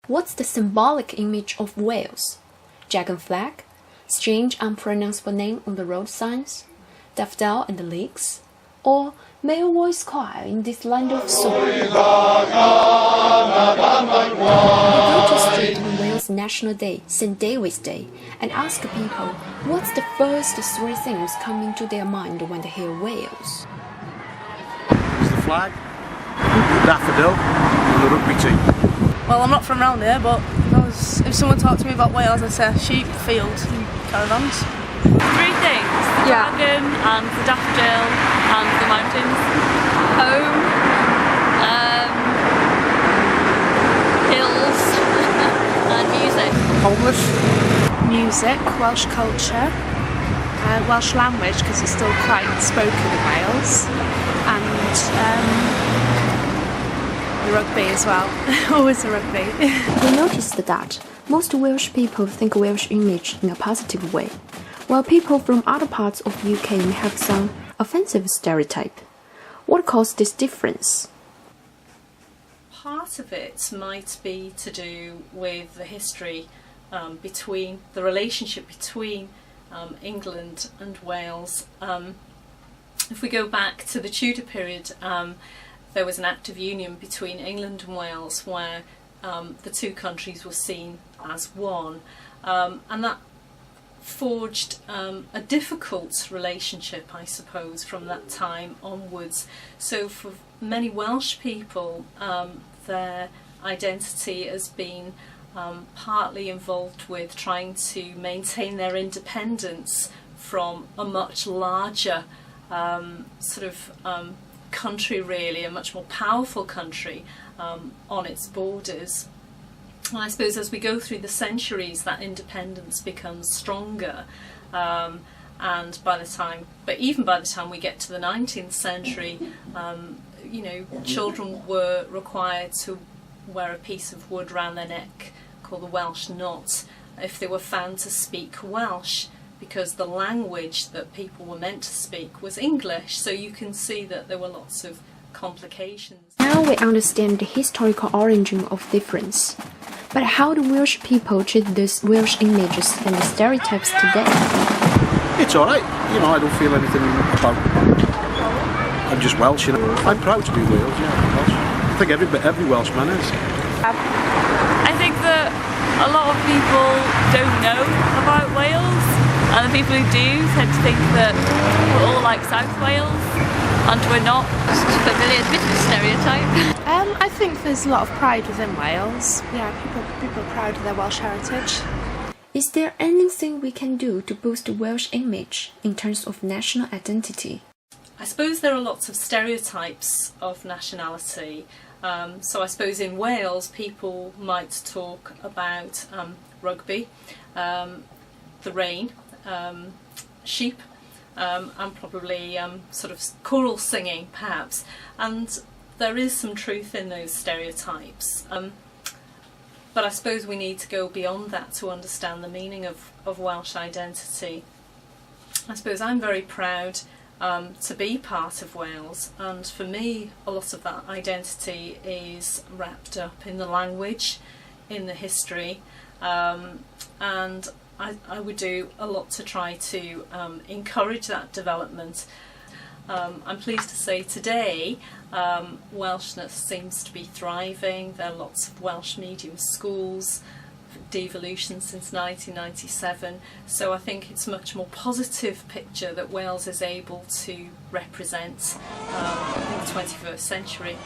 What's the symbolic image of Wales? Dragon flag? Strange unpronounceable name on the road signs? Daffodil and the leeks? Or male voice choir in this land of song? We go to street on Wales National Day, St. David's Day, and ask people what's the first three things come into their mind when they hear Wales. It's the flag, the daffodil, and the rugby team. Well, I'm not from around here, but if someone talked to me about Wales, I'd say sheep, fields and caravans. Three things: the dragon and the daffodil and the mountains. Home, hills, and music. Homeless. Music, Welsh culture, Welsh language because it's still quite spoken in Wales, and rugby as well. Always a rugby. We noticed that most Welsh people think Welsh image in a positive way, while people from other parts of UK may have some offensive stereotype. What caused this difference? Part of it might be to do with the history between the relationship between England and Wales. If we go back to the Tudor period, there was an act of union between England and Wales where the two countries were seen as one, and that forged a difficult relationship, I suppose, from that time onwards. So for many Welsh people, their identity has been partly involved with trying to maintain their independence from a much larger country, really, a much more powerful country on its borders. And I suppose as we go through the centuries, that independence becomes stronger, and even by the time we get to the 19th century, children were required to wear a piece of wood round their neck called the Welsh knot if they were found to speak Welsh, because the language that people were meant to speak was English. So you can see that there were lots of complications. Now we understand the historical origin of difference. But how do Welsh people treat these Welsh images and the stereotypes today? It's alright, I don't feel anything about I'm just Welsh, I'm proud to be Wales, Welsh. I think every Welshman is. I think that a lot of people don't know about Wales, and the people who do tend to think that we're all like South Wales, and we're not. Just a bit of a stereotype. I think there's a lot of pride within Wales. Yeah, people are proud of their Welsh heritage. Is there anything we can do to boost the Welsh image in terms of national identity? I suppose there are lots of stereotypes of nationality. So I suppose in Wales people might talk about rugby, the rain, sheep, and probably sort of choral singing perhaps, and there is some truth in those stereotypes, but I suppose we need to go beyond that to understand the meaning of Welsh identity. I suppose I'm very proud to be part of Wales, and for me a lot of that identity is wrapped up in the language, in the history, and I would do a lot to try to encourage that development. I'm pleased to say today Welshness seems to be thriving. There are lots of Welsh medium schools, devolution since 1997, so I think it's a much more positive picture that Wales is able to represent in the 21st century.